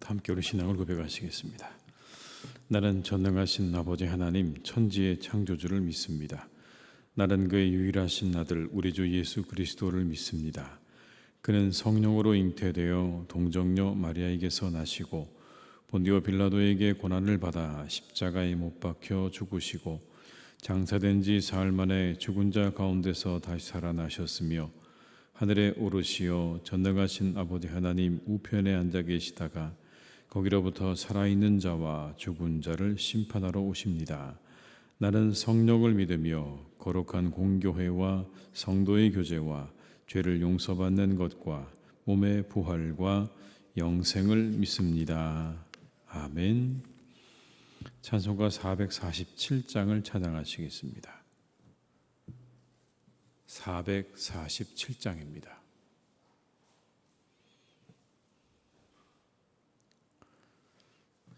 함께 우리 신앙을 고백하시겠습니다. 나는 전능하신 아버지 하나님 천지의 창조주를 믿습니다. 나는 그의 유일하신 아들 우리 주 예수 그리스도를 믿습니다. 그는 성령으로 잉태되어 동정녀 마리아에게서 나시고 본디오 빌라도에게 고난을 받아 십자가에 못 박혀 죽으시고 장사된 지 사흘 만에 죽은 자 가운데서 다시 살아나셨으며 하늘에 오르시어 전능하신 아버지 하나님 우편에 앉아 계시다가 거기로부터 살아있는 자와 죽은 자를 심판하러 오십니다. 나는 성령을 믿으며 거룩한 공교회와 성도의 교제와 죄를 용서받는 것과 몸의 부활과 영생을 믿습니다. 아멘. 찬송가 447장을 찬양하시겠습니다. 447장입니다.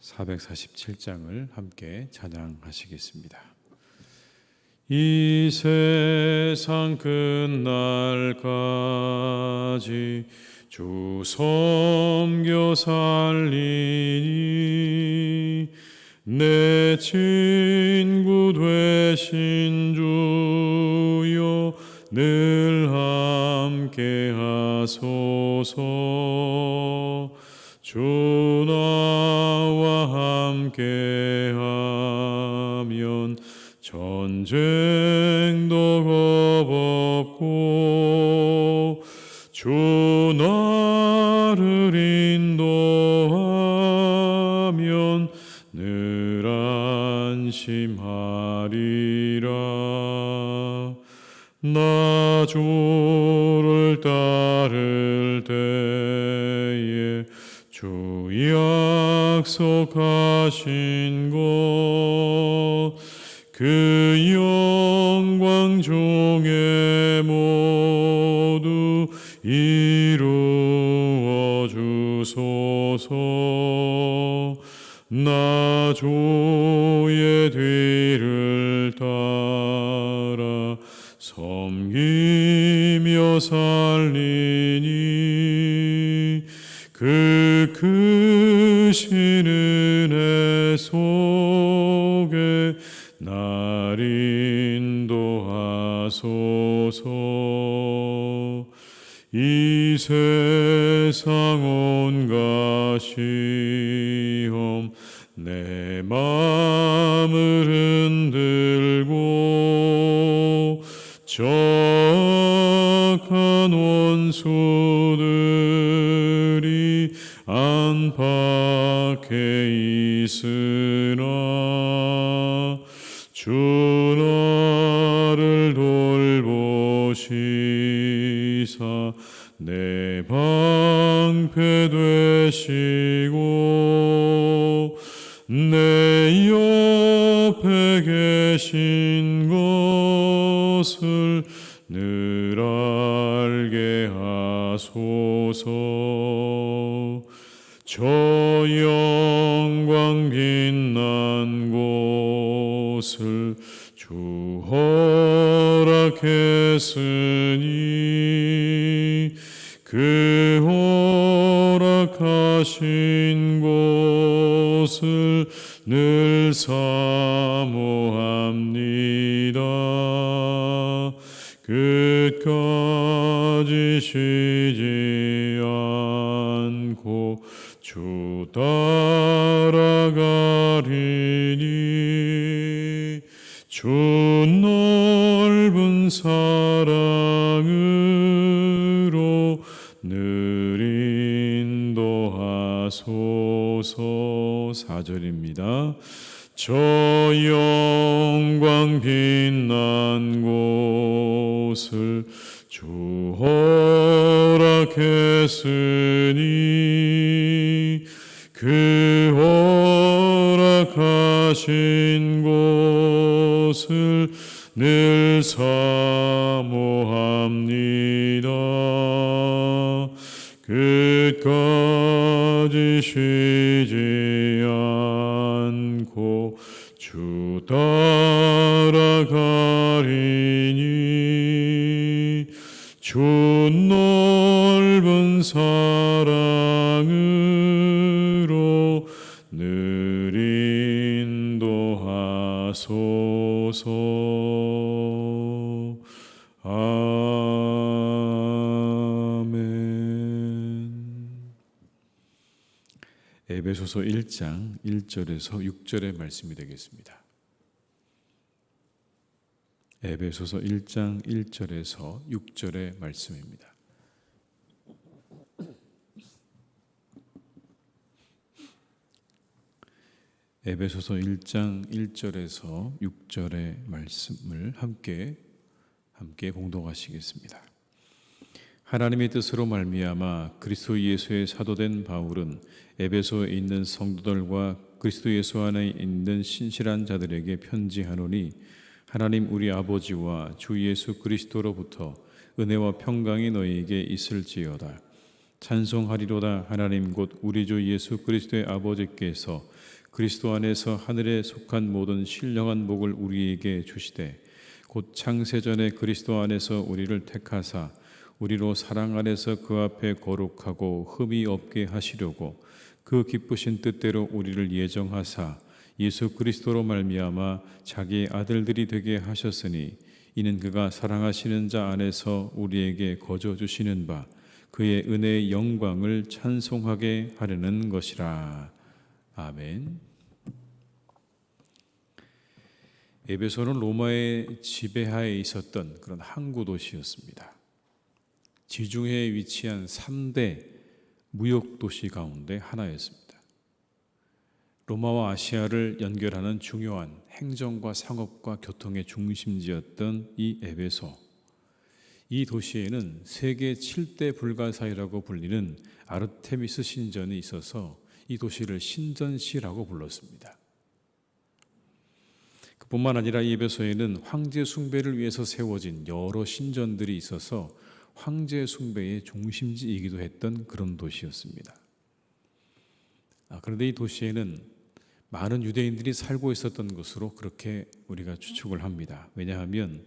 (447장을) 함께 찬양하시겠습니다. 이 세상 끝날까지 주 섬겨 살리니 내 친구 되신 주여 늘 함께 하소서. 주 나와 함께하면 전쟁도 겁없고 주 나를 인도하면 늘 안심하리라. 나 주를 따를 때에 주 약속하신 것 그 영광 중에 모두 이루어 주소서. 나 주의 뒤를 따라 섬기며 살리니 그 크신 은혜 속에 날 인도하소서. 이 세상 온갖 시험 내 마음을 흔들고 적악한 원수들이 안팎에 있으나 주 나를 돌보시사 내 방패 되시고 내 옆에 계신 것을 늘 알게 하소서. 저 영광 빛난 곳을 주 허락했으니 그 허락하신 곳을 늘 사모합니다. 끝까지 쉬지 않고 주 따라가리니 주 넓은 사랑으로 늘 인도하소서. 4절입니다. 저 영광 빛난 곳을 주 허락했으니 그 허락하신 곳을 늘 사모합니다. 끝까지 쉬지 않고 주 따라가리니 주 넓은 사랑을 늘 인도하소서. 아멘. 에베소서 1장 1절에서 6절의 말씀이 되겠습니다. 에베소서 1장 1절에서 6절의 말씀입니다. 에베소서 1장 1절에서 6절의 말씀을 함께 봉독하시겠습니다. 하나님의 뜻으로 말미암아 그리스도 예수의 사도된 바울은 에베소에 있는 성도들과 그리스도 예수 안에 있는 신실한 자들에게 편지하노니 하나님 우리 아버지와 주 예수 그리스도로부터 은혜와 평강이 너희에게 있을지어다. 찬송하리로다. 하나님 곧 우리 주 예수 그리스도의 아버지께서 그리스도 안에서 하늘에 속한 모든 신령한 복을 우리에게 주시되 곧 창세전에 그리스도 안에서 우리를 택하사 우리로 사랑 안에서 그 앞에 거룩하고 흠이 없게 하시려고 그 기쁘신 뜻대로 우리를 예정하사 예수 그리스도로 말미암아 자기의 아들들이 되게 하셨으니 이는 그가 사랑하시는 자 안에서 우리에게 거저 주시는 바 그의 은혜의 영광을 찬송하게 하려는 것이라. 아멘. 에베소는 로마의 지배하에 있었던 그런 항구 도시였습니다. 지중해에 위치한 3대 무역 도시 가운데 하나였습니다. 로마와 아시아를 연결하는 중요한 행정과 상업과 교통의 중심지였던 이 에베소. 이 도시에는 세계 7대 불가사의라고 불리는 아르테미스 신전이 있어서 이 도시를 신전시라고 불렀습니다. 그뿐만 아니라 이 에베소에는 황제 숭배를 위해서 세워진 여러 신전들이 있어서 황제 숭배의 중심지이기도 했던 그런 도시였습니다. 그런데 이 도시에는 많은 유대인들이 살고 있었던 것으로 그렇게 우리가 추측을 합니다. 왜냐하면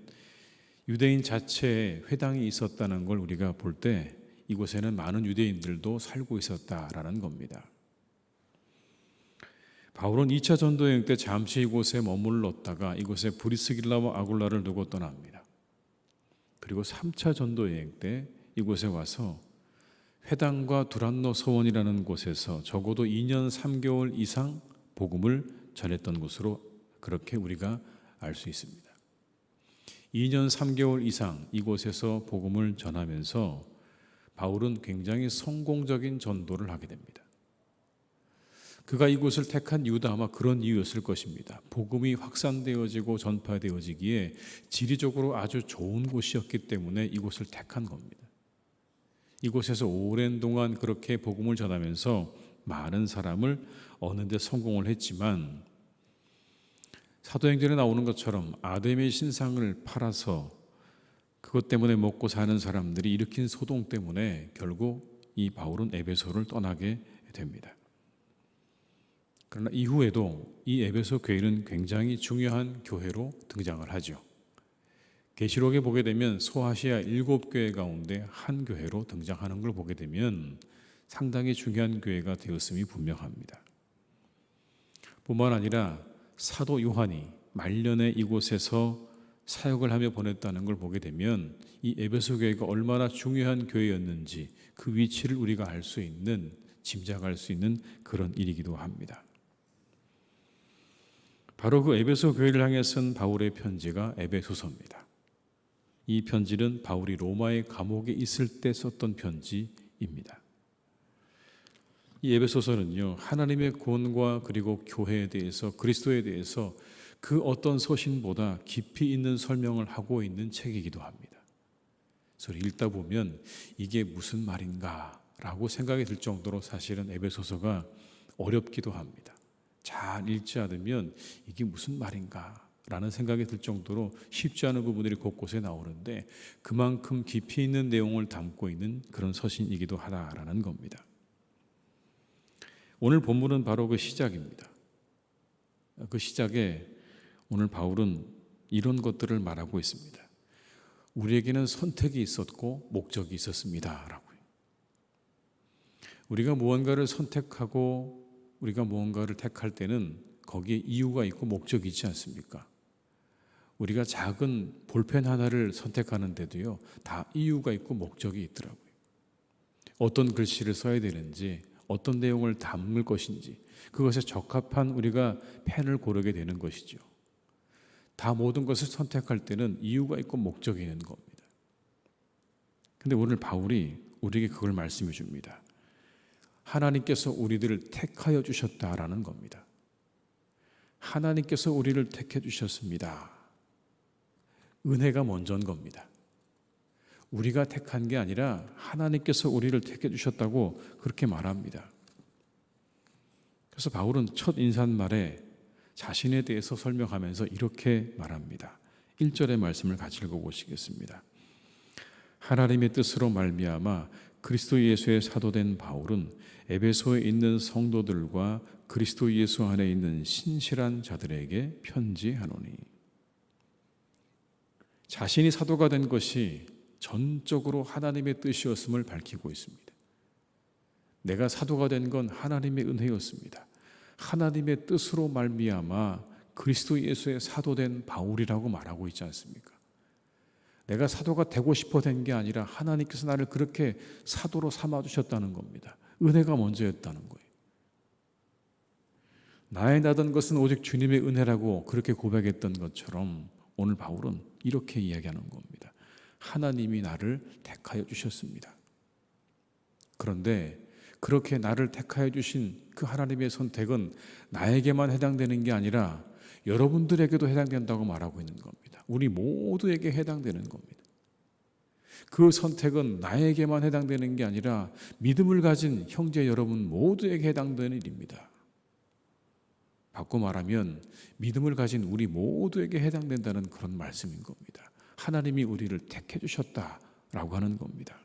유대인 자체에 회당이 있었다는 걸 우리가 볼 때 이곳에는 많은 유대인들도 살고 있었다라는 겁니다. 바울은 2차 전도여행 때 잠시 이곳에 머물렀다가 이곳에 브리스길라와 아굴라를 두고 떠납니다. 그리고 3차 전도여행 때 이곳에 와서 회당과 두란노 서원이라는 곳에서 적어도 2년 3개월 이상 복음을 전했던 것으로 그렇게 우리가 알 수 있습니다. 2년 3개월 이상 이곳에서 복음을 전하면서 바울은 굉장히 성공적인 전도를 하게 됩니다. 그가 이곳을 택한 이유도 아마 그런 이유였을 것입니다. 복음이 확산되어지고 전파되어지기에 지리적으로 아주 좋은 곳이었기 때문에 이곳을 택한 겁니다. 이곳에서 오랜 동안 그렇게 복음을 전하면서 많은 사람을 얻는 데 성공을 했지만 사도행전에 나오는 것처럼 아담의 신상을 팔아서 그것 때문에 먹고 사는 사람들이 일으킨 소동 때문에 결국 이 바울은 에베소를 떠나게 됩니다. 그러나 이후에도 이 에베소 교회는 굉장히 중요한 교회로 등장을 하죠. 계시록에 보게 되면 소아시아 7교회 가운데 한 교회로 등장하는 걸 보게 되면 상당히 중요한 교회가 되었음이 분명합니다. 뿐만 아니라 사도 요한이 말년에 이곳에서 사역을 하며 보냈다는 걸 보게 되면 이 에베소 교회가 얼마나 중요한 교회였는지 그 위치를 우리가 알 수 있는, 짐작할 수 있는 그런 일이기도 합니다. 바로 그 에베소 교회를 향해 쓴 바울의 편지가 에베소서입니다. 이 편지는 바울이 로마의 감옥에 있을 때 썼던 편지입니다. 이 에베소서는요, 하나님의 구원과 그리고 교회에 대해서, 그리스도에 대해서 그 어떤 서신보다 깊이 있는 설명을 하고 있는 책이기도 합니다. 그래서 읽다 보면 이게 무슨 말인가라고 생각이 들 정도로 사실은 에베소서가 어렵기도 합니다. 잘 읽지 않으면 이게 무슨 말인가라는 생각이 들 정도로 쉽지 않은 부분들이 곳곳에 나오는데 그만큼 깊이 있는 내용을 담고 있는 그런 서신이기도 하다라는 겁니다. 오늘 본문은 바로 그 시작입니다. 그 시작에 오늘 바울은 이런 것들을 말하고 있습니다. 우리에게는 선택이 있었고 목적이 있었습니다. 라고요. 우리가 무언가를 선택하고 우리가 무언가를 택할 때는 거기에 이유가 있고 목적이 있지 않습니까? 우리가 작은 볼펜 하나를 선택하는데도요, 다 이유가 있고 목적이 있더라고요. 어떤 글씨를 써야 되는지, 어떤 내용을 담을 것인지, 그것에 적합한 우리가 펜을 고르게 되는 것이죠. 다 모든 것을 선택할 때는 이유가 있고 목적이 있는 겁니다. 근데 오늘 바울이 우리에게 그걸 말씀해 줍니다. 하나님께서 우리들을 택하여 주셨다라는 겁니다. 하나님께서 우리를 택해 주셨습니다. 은혜가 먼저인 겁니다. 우리가 택한 게 아니라 하나님께서 우리를 택해 주셨다고 그렇게 말합니다. 그래서 바울은 첫 인사말에 자신에 대해서 설명하면서 이렇게 말합니다. 1절의 말씀을 같이 읽어보시겠습니다. 하나님의 뜻으로 말미암아 그리스도 예수의 사도된 바울은 에베소에 있는 성도들과 그리스도 예수 안에 있는 신실한 자들에게 편지하노니. 자신이 사도가 된 것이 전적으로 하나님의 뜻이었음을 밝히고 있습니다. 내가 사도가 된 건 하나님의 은혜였습니다. 하나님의 뜻으로 말미암아 그리스도 예수의 사도된 바울이라고 말하고 있지 않습니까? 내가 사도가 되고 싶어 된 게 아니라 하나님께서 나를 그렇게 사도로 삼아주셨다는 겁니다. 은혜가 먼저였다는 거예요. 나의 나던 것은 오직 주님의 은혜라고 그렇게 고백했던 것처럼 오늘 바울은 이렇게 이야기하는 겁니다. 하나님이 나를 택하여 주셨습니다. 그런데 그렇게 나를 택하여 주신 그 하나님의 선택은 나에게만 해당되는 게 아니라 여러분들에게도 해당된다고 말하고 있는 겁니다. 우리 모두에게 해당되는 겁니다. 그 선택은 나에게만 해당되는 게 아니라 믿음을 가진 형제 여러분 모두에게 해당되는 일입니다. 바꿔 말하면 믿음을 가진 우리 모두에게 해당된다는 그런 말씀인 겁니다. 하나님이 우리를 택해 주셨다라고 하는 겁니다.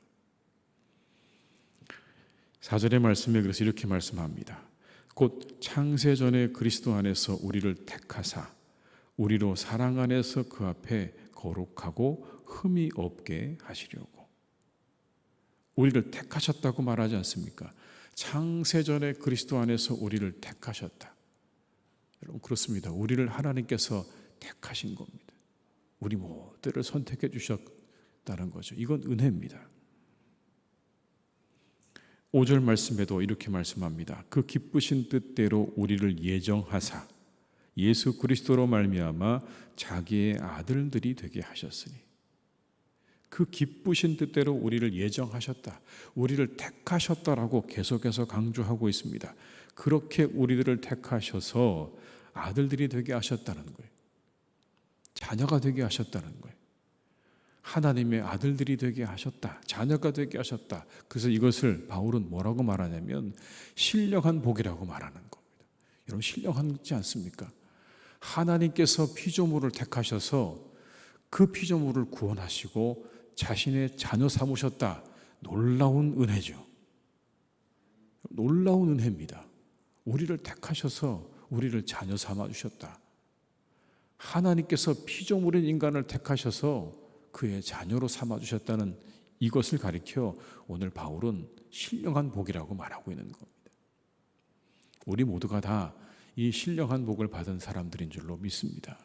4절의 말씀에 그래서 이렇게 말씀합니다. 곧 창세전에 그리스도 안에서 우리를 택하사 우리로 사랑 안에서 그 앞에 거룩하고 흠이 없게 하시려고. 우리를 택하셨다고 말하지 않습니까? 창세전에 그리스도 안에서 우리를 택하셨다. 여러분 그렇습니다. 우리를 하나님께서 택하신 겁니다. 우리 모두를 선택해 주셨다는 거죠. 이건 은혜입니다. 5절 말씀에도 이렇게 말씀합니다. 그 기쁘신 뜻대로 우리를 예정하사 예수 그리스도로 말미암아 자기의 아들들이 되게 하셨으니. 그 기쁘신 뜻대로 우리를 예정하셨다, 우리를 택하셨다라고 계속해서 강조하고 있습니다. 그렇게 우리들을 택하셔서 아들들이 되게 하셨다는 거예요. 자녀가 되게 하셨다는 거예요. 하나님의 아들들이 되게 하셨다, 자녀가 되게 하셨다. 그래서 이것을 바울은 뭐라고 말하냐면 신령한 복이라고 말하는 겁니다. 여러분 신령하지 않습니까? 하나님께서 피조물을 택하셔서 그 피조물을 구원하시고 자신의 자녀 삼으셨다. 놀라운 은혜죠. 놀라운 은혜입니다. 우리를 택하셔서 우리를 자녀 삼아주셨다. 하나님께서 피조물인 인간을 택하셔서 그의 자녀로 삼아주셨다는 이것을 가리켜 오늘 바울은 신령한 복이라고 말하고 있는 겁니다. 우리 모두가 다 이 신령한 복을 받은 사람들인 줄로 믿습니다.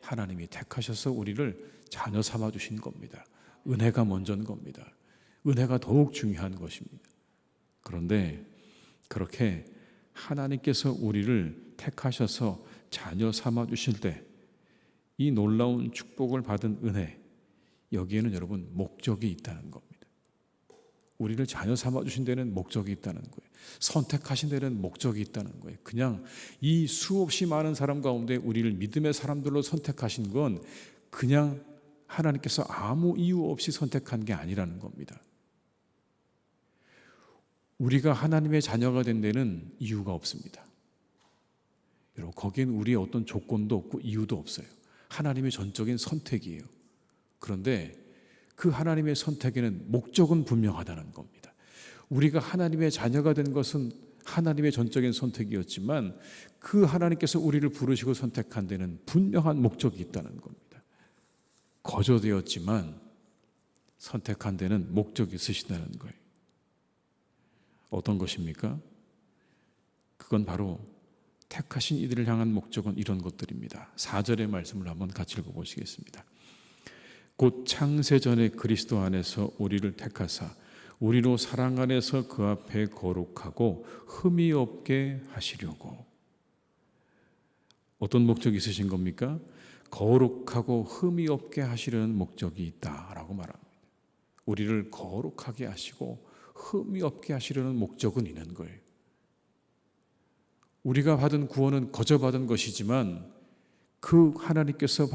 하나님이 택하셔서 우리를 자녀 삼아주신 겁니다. 은혜가 먼저인 겁니다. 은혜가 더욱 중요한 것입니다. 그런데 그렇게 하나님께서 우리를 택하셔서 자녀 삼아주실 때 이 놀라운 축복을 받은 은혜, 여기에는 여러분 목적이 있다는 겁니다. 우리를 자녀 삼아주신 데는 목적이 있다는 거예요. 선택하신 데는 목적이 있다는 거예요. 그냥 이 수없이 많은 사람 가운데 우리를 믿음의 사람들로 선택하신 건 그냥 하나님께서 아무 이유 없이 선택한 게 아니라는 겁니다. 우리가 하나님의 자녀가 된 데는 이유가 없습니다. 여러분 거기엔 우리의 어떤 조건도 없고 이유도 없어요. 하나님의 전적인 선택이에요. 그런데 그 하나님의 선택에는 목적은 분명하다는 겁니다. 우리가 하나님의 자녀가 된 것은 하나님의 전적인 선택이었지만 그 하나님께서 우리를 부르시고 선택한 데는 분명한 목적이 있다는 겁니다. 거저되었지만 선택한 데는 목적이 있으시다는 거예요. 어떤 것입니까? 그건 바로 택하신 이들을 향한 목적은 이런 것들입니다. 4절의 말씀을 한번 같이 읽어보시겠습니다. 곧 창세전에 그리스도 안에서 우리를 택하사 우리로 사랑 안에서 그 앞에 거룩하고 흠이 없게 하시려고. 어떤 목적이 있으신 겁니까? 거룩하고 흠이 없게 하시려는 목적이 있다라고 말합니다. 우리를 거룩하게 하시고 흠이 없게 하시려는 목적은 있는 거예요. 우리가 받은 구원은 거저 받은 것이지만 그 하나님께서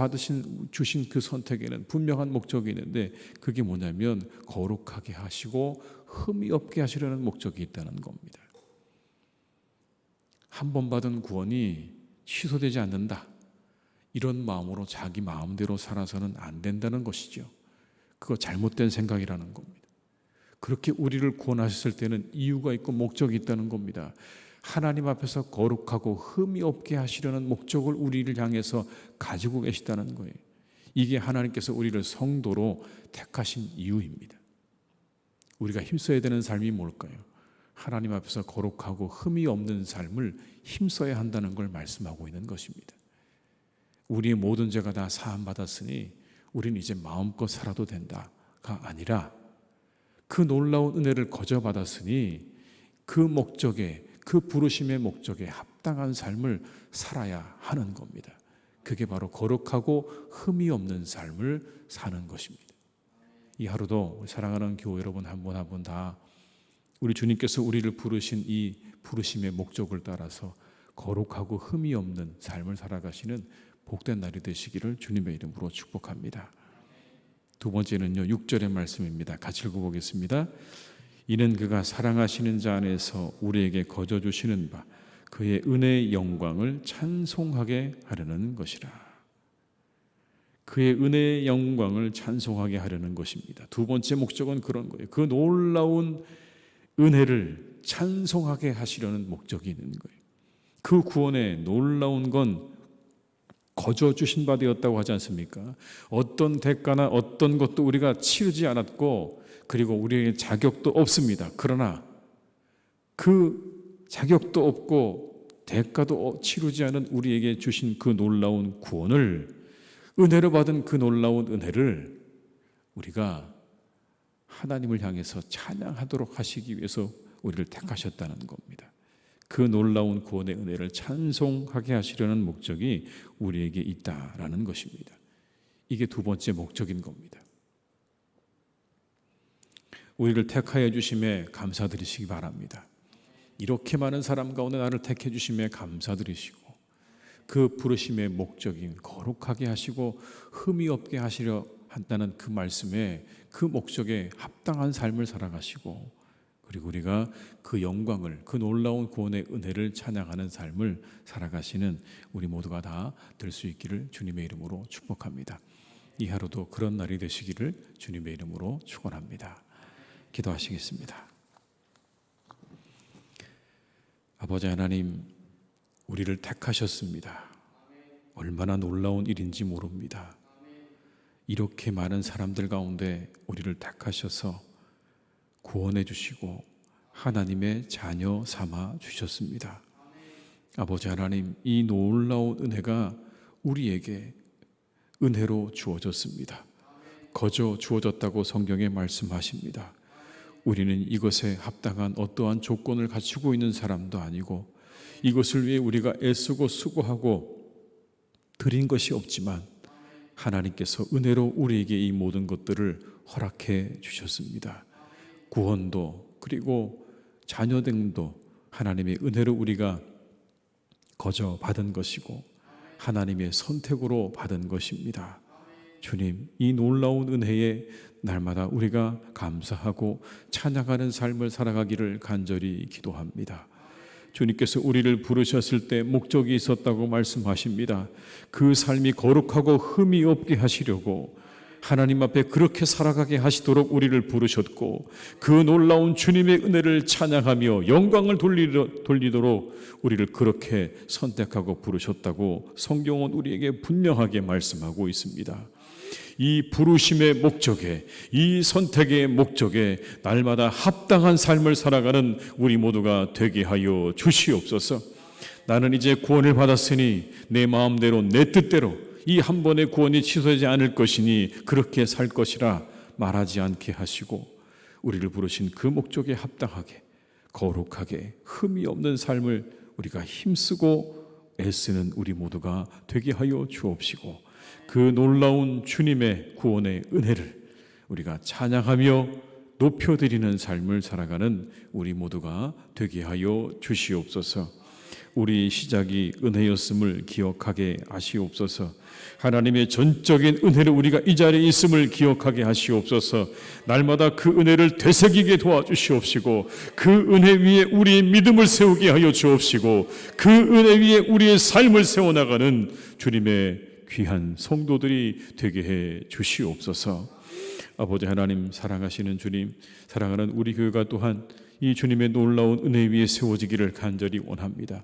주신 그 선택에는 분명한 목적이 있는데 그게 뭐냐면 거룩하게 하시고 흠이 없게 하시려는 목적이 있다는 겁니다. 한 번 받은 구원이 취소되지 않는다. 이런 마음으로 자기 마음대로 살아서는 안 된다는 것이죠. 그거 잘못된 생각이라는 겁니다. 그렇게 우리를 구원하셨을 때는 이유가 있고 목적이 있다는 겁니다. 하나님 앞에서 거룩하고 흠이 없게 하시려는 목적을 우리를 향해서 가지고 계시다는 거예요. 이게 하나님께서 우리를 성도로 택하신 이유입니다. 우리가 힘써야 되는 삶이 뭘까요? 하나님 앞에서 거룩하고 흠이 없는 삶을 힘써야 한다는 걸 말씀하고 있는 것입니다. 우리의 모든 죄가 다 사함받았으니 우리는 이제 마음껏 살아도 된다가 아니라 그 놀라운 은혜를 거저 받았으니 그 목적에, 그 부르심의 목적에 합당한 삶을 살아야 하는 겁니다. 그게 바로 거룩하고 흠이 없는 삶을 사는 것입니다. 이 하루도 사랑하는 교회 여러분 한 분 한 분 다 우리 주님께서 우리를 부르신 이 부르심의 목적을 따라서 거룩하고 흠이 없는 삶을 살아가시는 복된 날이 되시기를 주님의 이름으로 축복합니다. 두 번째는요, 6절의 말씀입니다. 같이 읽어보겠습니다. 이는 그가 사랑하시는 자 안에서 우리에게 거저 주시는 바 그의 은혜의 영광을 찬송하게 하려는 것이라. 그의 은혜의 영광을 찬송하게 하려는 것입니다. 두 번째 목적은 그런 거예요. 그 놀라운 은혜를 찬송하게 하시려는 목적이 있는 거예요. 그 구원의 놀라운 건 거저 주신 바 되었다고 하지 않습니까? 어떤 대가나 어떤 것도 우리가 치르지 않았고 그리고 우리에게 자격도 없습니다. 그러나 그 자격도 없고 대가도 치르지 않은 우리에게 주신 그 놀라운 구원을, 은혜로 받은 그 놀라운 은혜를 우리가 하나님을 향해서 찬양하도록 하시기 위해서 우리를 택하셨다는 겁니다. 그 놀라운 구원의 은혜를 찬송하게 하시려는 목적이 우리에게 있다라는 것입니다. 이게 두 번째 목적인 겁니다. 우리를 택하여 주심에 감사드리시기 바랍니다. 이렇게 많은 사람 가운데 나를 택해 주심에 감사드리시고 그 부르심의 목적인 거룩하게 하시고 흠이 없게 하시려 한다는 그 말씀에 그 목적에 합당한 삶을 살아가시고 그리고 우리가 그 영광을, 그 놀라운 구원의 은혜를 찬양하는 삶을 살아가시는 우리 모두가 다 될 수 있기를 주님의 이름으로 축복합니다. 이 하루도 그런 날이 되시기를 주님의 이름으로 축원합니다. 기도하시겠습니다. 아버지 하나님, 우리를 택하셨습니다. 얼마나 놀라운 일인지 모릅니다. 이렇게 많은 사람들 가운데 우리를 택하셔서 구원해 주시고 하나님의 자녀 삼아 주셨습니다. 아버지 하나님, 이 놀라운 은혜가 우리에게 은혜로 주어졌습니다. 거저 주어졌다고 성경에 말씀하십니다. 우리는 이것에 합당한 어떠한 조건을 갖추고 있는 사람도 아니고 이것을 위해 우리가 애쓰고 수고하고 드린 것이 없지만 하나님께서 은혜로 우리에게 이 모든 것들을 허락해 주셨습니다. 구원도 그리고 자녀됨도 하나님의 은혜로 우리가 거저 받은 것이고 하나님의 선택으로 받은 것입니다. 주님, 이 놀라운 은혜에 날마다 우리가 감사하고 찬양하는 삶을 살아가기를 간절히 기도합니다. 주님께서 우리를 부르셨을 때 목적이 있었다고 말씀하십니다. 그 삶이 거룩하고 흠이 없게 하시려고 하나님 앞에 그렇게 살아가게 하시도록 우리를 부르셨고 그 놀라운 주님의 은혜를 찬양하며 영광을 돌리도록 우리를 그렇게 선택하고 부르셨다고 성경은 우리에게 분명하게 말씀하고 있습니다. 이 부르심의 목적에, 이 선택의 목적에 날마다 합당한 삶을 살아가는 우리 모두가 되게 하여 주시옵소서. 나는 이제 구원을 받았으니 내 마음대로 내 뜻대로 이 한 번의 구원이 취소되지 않을 것이니 그렇게 살 것이라 말하지 않게 하시고, 우리를 부르신 그 목적에 합당하게 거룩하게 흠이 없는 삶을 우리가 힘쓰고 애쓰는 우리 모두가 되게 하여 주옵시고, 그 놀라운 주님의 구원의 은혜를 우리가 찬양하며 높여드리는 삶을 살아가는 우리 모두가 되게 하여 주시옵소서. 우리 시작이 은혜였음을 기억하게 하시옵소서. 하나님의 전적인 은혜를 우리가 이 자리에 있음을 기억하게 하시옵소서. 날마다 그 은혜를 되새기게 도와주시옵시고, 그 은혜 위에 우리의 믿음을 세우게 하여 주옵시고, 그 은혜 위에 우리의 삶을 세워나가는 주님의 귀한 성도들이 되게 해 주시옵소서. 아버지 하나님, 사랑하시는 주님, 사랑하는 우리 교회가 또한 이 주님의 놀라운 은혜 위에 세워지기를 간절히 원합니다.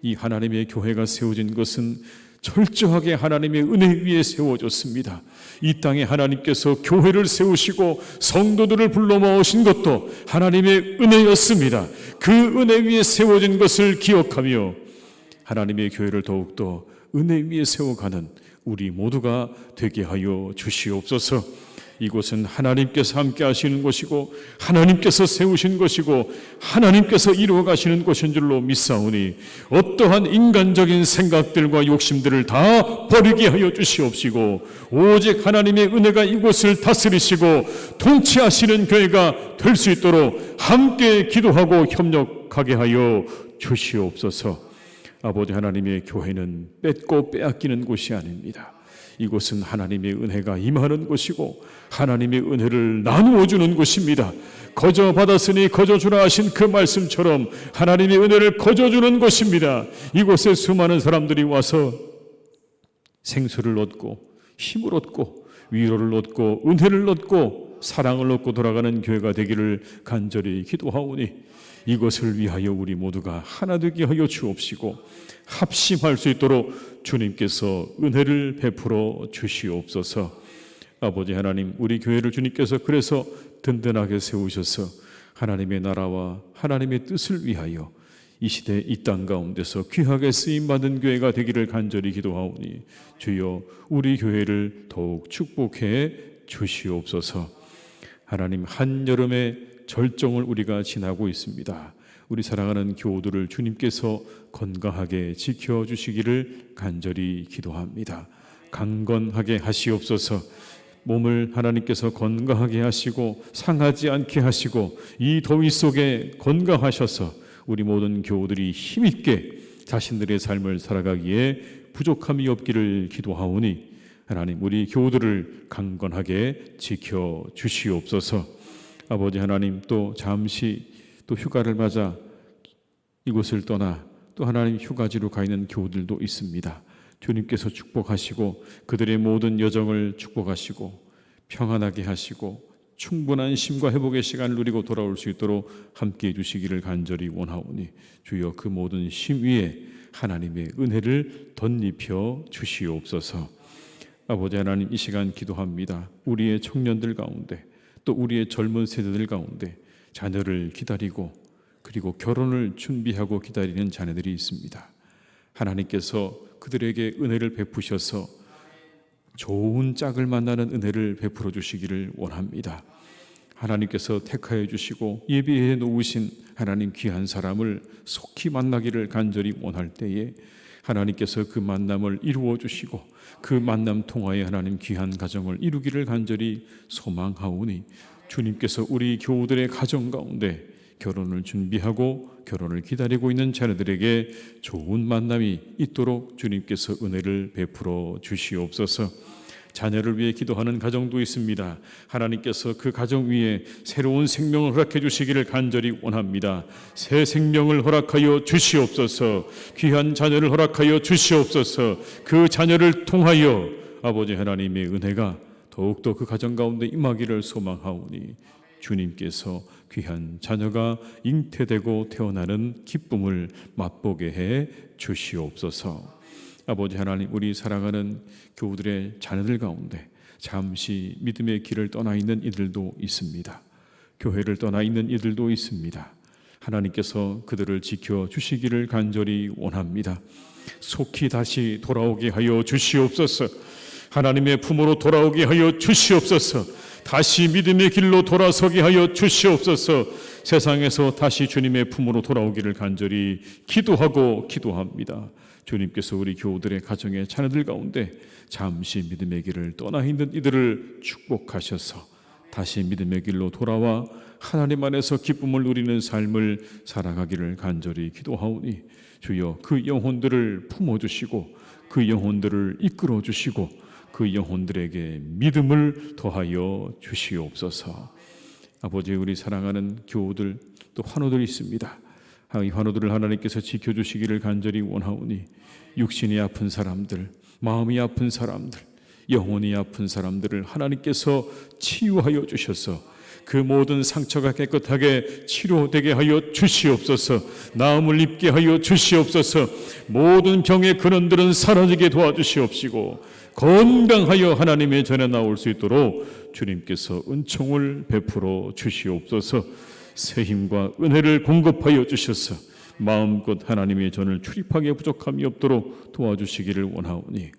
이 하나님의 교회가 세워진 것은 철저하게 하나님의 은혜 위에 세워졌습니다. 이 땅에 하나님께서 교회를 세우시고 성도들을 불러 모으신 것도 하나님의 은혜였습니다. 그 은혜 위에 세워진 것을 기억하며 하나님의 교회를 더욱더 은혜 위에 세워가는 우리 모두가 되게 하여 주시옵소서. 이곳은 하나님께서 함께 하시는 곳이고 하나님께서 세우신 것이고 하나님께서 이루어 가시는 곳인 줄로 믿사오니 어떠한 인간적인 생각들과 욕심들을 다 버리게 하여 주시옵시고, 오직 하나님의 은혜가 이곳을 다스리시고 통치하시는 교회가 될 수 있도록 함께 기도하고 협력하게 하여 주시옵소서. 아버지 하나님의 교회는 뺏고 빼앗기는 곳이 아닙니다. 이곳은 하나님의 은혜가 임하는 곳이고 하나님의 은혜를 나누어 주는 곳입니다. 거저 받았으니 거저 주라 하신 그 말씀처럼 하나님의 은혜를 거저 주는 곳입니다. 이곳에 수많은 사람들이 와서 생수를 얻고 힘을 얻고 위로를 얻고 은혜를 얻고 사랑을 얻고 돌아가는 교회가 되기를 간절히 기도하오니, 이것을 위하여 우리 모두가 하나 되게 하여 주옵시고 합심할 수 있도록 주님께서 은혜를 베풀어 주시옵소서. 아버지 하나님, 우리 교회를 주님께서 그래서 든든하게 세우셔서 하나님의 나라와 하나님의 뜻을 위하여 이 시대 이 땅 가운데서 귀하게 쓰임받은 교회가 되기를 간절히 기도하오니, 주여 우리 교회를 더욱 축복해 주시옵소서. 하나님, 한여름의 절정을 우리가 지나고 있습니다. 우리 사랑하는 교우들을 주님께서 건강하게 지켜주시기를 간절히 기도합니다. 강건하게 하시옵소서. 몸을 하나님께서 건강하게 하시고 상하지 않게 하시고 이 더위 속에 건강하셔서 우리 모든 교우들이 힘있게 자신들의 삶을 살아가기에 부족함이 없기를 기도하오니, 하나님 우리 교우들을 강건하게 지켜주시옵소서. 아버지 하나님, 또 잠시 또 휴가를 맞아 이곳을 떠나 또 하나님 휴가지로 가 있는 교우들도 있습니다. 주님께서 축복하시고 그들의 모든 여정을 축복하시고 평안하게 하시고 충분한 쉼과 회복의 시간을 누리고 돌아올 수 있도록 함께해 주시기를 간절히 원하오니, 주여 그 모든 쉼 위에 하나님의 은혜를 덧입혀 주시옵소서. 아버지 하나님, 이 시간 기도합니다. 우리의 청년들 가운데 또 우리의 젊은 세대들 가운데 자녀를 기다리고 그리고 결혼을 준비하고 기다리는 자녀들이 있습니다. 하나님께서 그들에게 은혜를 베푸셔서 좋은 짝을 만나는 은혜를 베풀어 주시기를 원합니다. 하나님께서 택하여 주시고 예비해 놓으신 하나님 귀한 사람을 속히 만나기를 간절히 원할 때에 하나님께서 그 만남을 이루어 주시고 그 만남 통하여 하나님 귀한 가정을 이루기를 간절히 소망하오니, 주님께서 우리 교우들의 가정 가운데 결혼을 준비하고 결혼을 기다리고 있는 자녀들에게 좋은 만남이 있도록 주님께서 은혜를 베풀어 주시옵소서. 자녀를 위해 기도하는 가정도 있습니다. 하나님께서 그 가정 위에 새로운 생명을 허락해 주시기를 간절히 원합니다. 새 생명을 허락하여 주시옵소서. 귀한 자녀를 허락하여 주시옵소서. 그 자녀를 통하여 아버지 하나님의 은혜가 더욱더 그 가정 가운데 임하기를 소망하오니, 주님께서 귀한 자녀가 잉태되고 태어나는 기쁨을 맛보게 해 주시옵소서. 아버지 하나님, 우리 사랑하는 교우들의 자녀들 가운데 잠시 믿음의 길을 떠나 있는 이들도 있습니다. 교회를 떠나 있는 이들도 있습니다. 하나님께서 그들을 지켜주시기를 간절히 원합니다. 속히 다시 돌아오게 하여 주시옵소서. 하나님의 품으로 돌아오게 하여 주시옵소서. 다시 믿음의 길로 돌아서게 하여 주시옵소서. 세상에서 다시 주님의 품으로 돌아오기를 간절히 기도합니다. 주님께서 우리 교우들의 가정의 자녀들 가운데 잠시 믿음의 길을 떠나 있는 이들을 축복하셔서 다시 믿음의 길로 돌아와 하나님 안에서 기쁨을 누리는 삶을 살아가기를 간절히 기도하오니 주여 그 영혼들을 품어주시고 그 영혼들을 이끌어주시고 그 영혼들에게 믿음을 더하여 주시옵소서. 아버지, 우리 사랑하는 교우들 또 환우들 있습니다. 이 환우들을 하나님께서 지켜주시기를 간절히 원하오니 육신이 아픈 사람들, 마음이 아픈 사람들, 영혼이 아픈 사람들을 하나님께서 치유하여 주셔서 그 모든 상처가 깨끗하게 치료되게 하여 주시옵소서. 나음을 입게 하여 주시옵소서. 모든 병의 근원들은 사라지게 도와주시옵시고 건강하여 하나님의 전에 나올 수 있도록 주님께서 은총을 베풀어 주시옵소서. 새 힘과 은혜를 공급하여 주셔서 마음껏 하나님의 전을 출입하기에 부족함이 없도록 도와주시기를 원하오니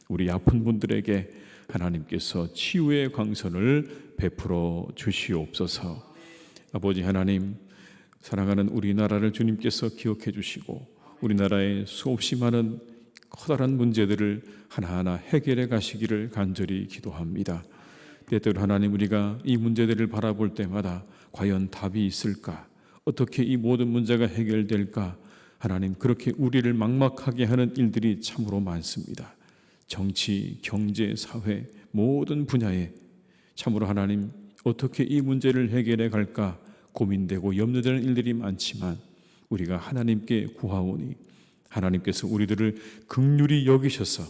우리 아픈 분들에게 하나님께서 치유의 광선을 베풀어 주시옵소서. 아버지 하나님, 사랑하는 우리나라를 주님께서 기억해 주시고 우리나라의 수없이 많은 커다란 문제들을 하나하나 해결해 가시기를 간절히 기도합니다. 때때로 하나님, 우리가 이 문제들을 바라볼 때마다 과연 답이 있을까? 어떻게 이 모든 문제가 해결될까? 하나님, 그렇게 우리를 막막하게 하는 일들이 참으로 많습니다. 정치, 경제, 사회 모든 분야에 참으로 하나님, 어떻게 이 문제를 해결해 갈까 고민되고 염려되는 일들이 많지만 우리가 하나님께 구하오니 하나님께서 우리들을 긍휼히 여기셔서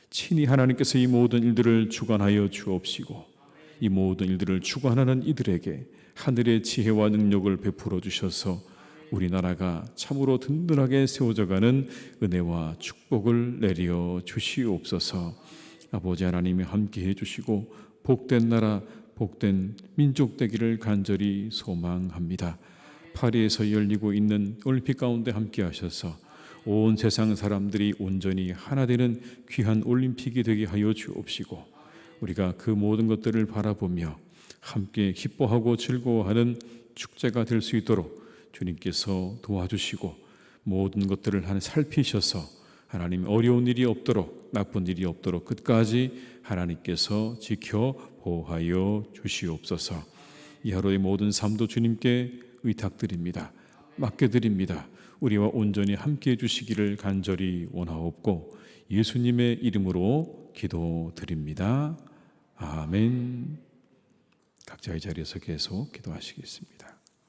친히 하나님께서 이 모든 일들을 주관하여 주옵시고 이 모든 일들을 주관하는 이들에게 하늘의 지혜와 능력을 베풀어 주셔서 우리나라가 참으로 든든하게 세워져가는 은혜와 축복을 내려 주시옵소서. 아버지 하나님이 함께해 주시고 복된 나라, 복된 민족 되기를 간절히 소망합니다. 파리에서 열리고 있는 올림픽 가운데 함께하셔서 온 세상 사람들이 온전히 하나 되는 귀한 올림픽이 되게 하여 주옵시고 우리가 그 모든 것들을 바라보며 함께 기뻐하고 즐거워하는 축제가 될 수 있도록 주님께서 도와주시고 모든 것들을 살피셔서 하나님 어려운 일이 없도록 나쁜 일이 없도록 끝까지 하나님께서 지켜 보호하여 주시옵소서. 이 하루의 모든 삶도 주님께 의탁드립니다. 맡겨드립니다. 우리와 온전히 함께해 주시기를 간절히 원하옵고 예수님의 이름으로 기도드립니다. 아멘. 각자의 자리에서 계속 기도하시겠습니다.